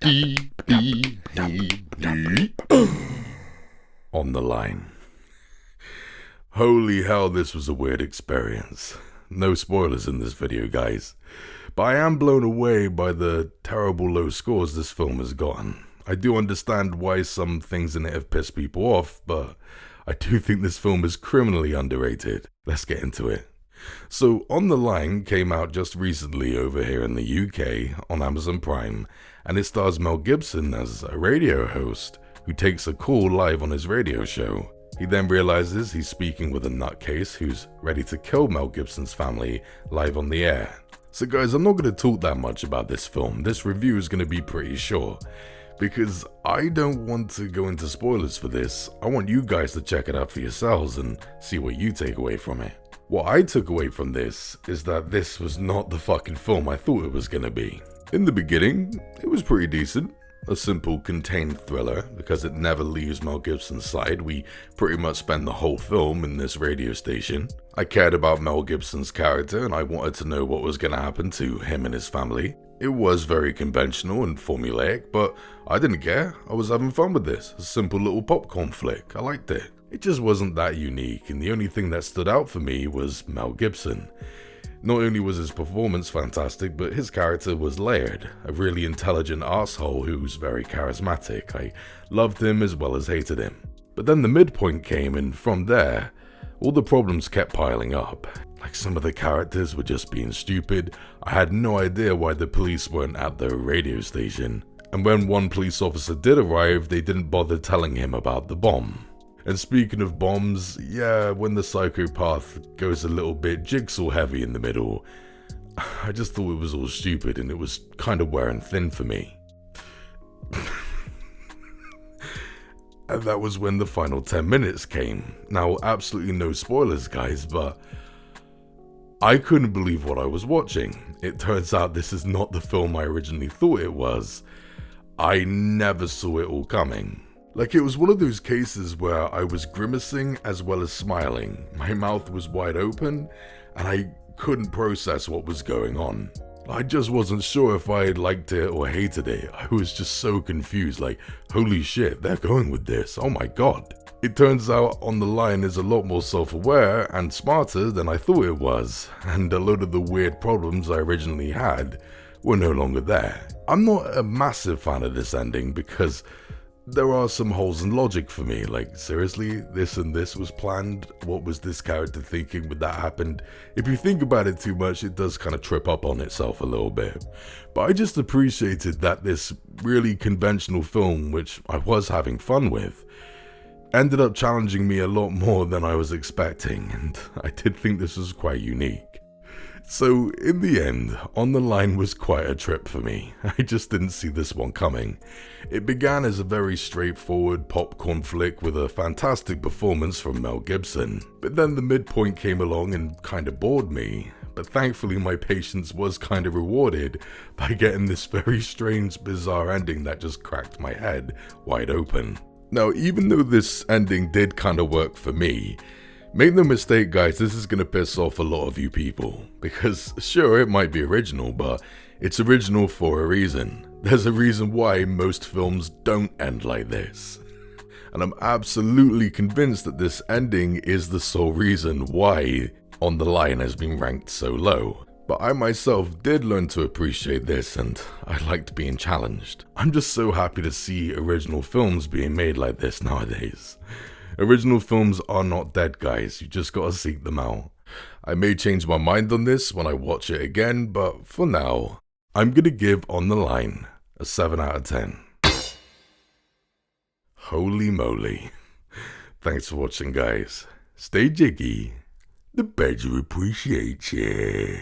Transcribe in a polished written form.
On the line. Holy hell, this was a weird experience. No spoilers in this video, guys. But I am blown away by the terrible low scores this film has gotten. I do understand why some things in it have pissed people off, but I do think this film is criminally underrated. Let's get into it. So, On the Line came out just recently over here in the UK on Amazon Prime, and it stars Mel Gibson as a radio host who takes a call live on his radio show. He then realizes he's speaking with a nutcase who's ready to kill Mel Gibson's family live on the air. So guys, I'm not going to talk that much about this film. This review is going to be pretty short, because I don't want to go into spoilers for this. I want you guys to check it out for yourselves and see what you take away from it. What I took away from this is that this was not the fucking film I thought it was gonna be. In the beginning, it was pretty decent. A simple, contained thriller, because it never leaves Mel Gibson's side. We pretty much spend the whole film in this radio station. I cared about Mel Gibson's character, and I wanted to know what was gonna happen to him and his family. It was very conventional and formulaic, but I didn't care. I was having fun with this. A simple little popcorn flick. I liked it. It just wasn't that unique, and the only thing that stood out for me was Mel Gibson. Not only was his performance fantastic, but his character was layered. A really intelligent arsehole who's very charismatic. I loved him as well as hated him. But then the midpoint came, and from there, all the problems kept piling up. Like, some of the characters were just being stupid. I had no idea why the police weren't at the radio station. And when one police officer did arrive, they didn't bother telling him about the bomb. And speaking of bombs, yeah, when the psychopath goes a little bit jigsaw heavy in the middle, I just thought it was all stupid and it was kind of wearing thin for me. And that was when the final 10 minutes came. Now, absolutely no spoilers, guys, but I couldn't believe what I was watching. It turns out this is not the film I originally thought it was. I never saw it all coming. Like, it was one of those cases where I was grimacing as well as smiling. My mouth was wide open, and I couldn't process what was going on. I just wasn't sure if I liked it or hated it. I was just so confused, like, holy shit, they're going with this, oh my god. It turns out On the Line is a lot more self-aware and smarter than I thought it was, and a lot of the weird problems I originally had were no longer there. I'm not a massive fan of this ending because there are some holes in logic for me. Like, seriously, this and this was planned? What was this character thinking when that happened? If you think about it too much, it does kind of trip up on itself a little bit. But I just appreciated that this really conventional film, which I was having fun with, ended up challenging me a lot more than I was expecting, and I did think this was quite unique. So, in the end, On the Line was quite a trip for me. I just didn't see this one coming. It began as a very straightforward popcorn flick with a fantastic performance from Mel Gibson, but then the midpoint came along and kinda bored me. But thankfully my patience was kinda rewarded by getting this very strange, bizarre ending that just cracked my head wide open. Now, even though this ending did kinda work for me, make no mistake, guys, this is gonna piss off a lot of you people, because sure, it might be original, but it's original for a reason. There's a reason why most films don't end like this. And I'm absolutely convinced that this ending is the sole reason why On the Line has been ranked so low. But I myself did learn to appreciate this, and I liked being challenged. I'm just so happy to see original films being made like this nowadays. Original films are not dead, guys, you just gotta seek them out. I may change my mind on this when I watch it again, but for now, I'm gonna give On the Line a 7 out of 10. Holy moly. Thanks for watching, guys. Stay jiggy. The badger appreciates ya.